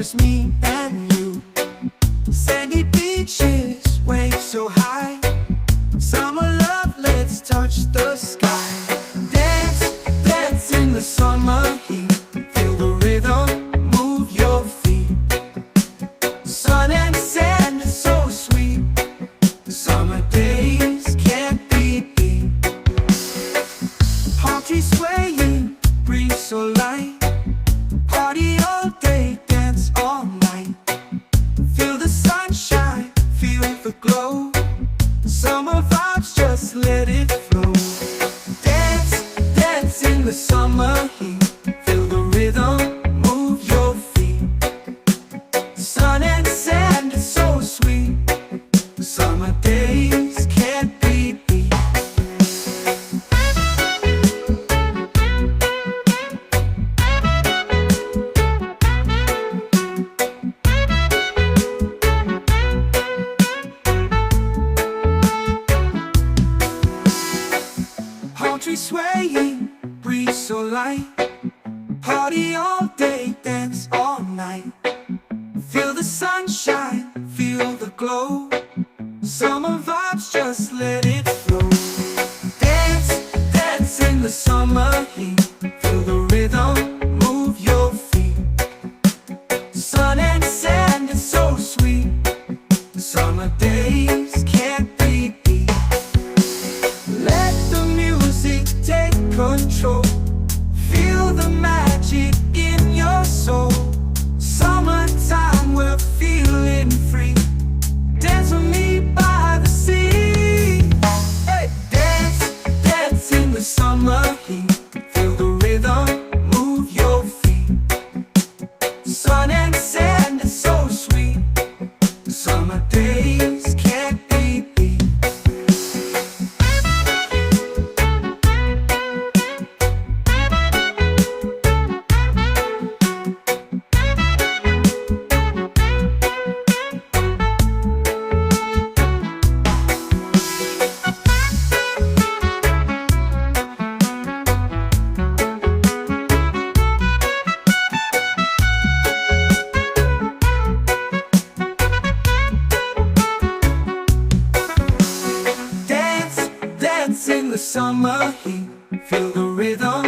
just me and you. Sandy beaches, waves so high. Summer love, let's touch the sky. Dance, dance in the summer heat. Feel the rhythm, move your feet. Sun and sand is so sweet. The summer days can't be beat. Palm trees swaying, breeze so light. Party all day, dance all night. Feel the sunshine, feel the glow. Summer vibes, just let it flow. Dance, dance in the summer heat. Feel the rhythm, move your feet. Sun and sand is so sweet. Summer days can't be beat. Palm trees swaying, breeze so light. Party all day, dance all night. Feel the sunshine, feel the glow. Summer vibes, just let it flow. Dance, dance in the summer heat. Feel the rhythm, move your feet. Sun and sand is so sweet. Summer days can't be beat. Let the music take control. Feel the magic in your soul. Summertime, we're feeling free. Dance with me by the sea. Hey, dance, dance in the summer heat. Feel the rhythm, move your feet. Sun and sand is so sweet. Summer days can't be beat. Dance, dance in the summer heat. Feel the rhythm,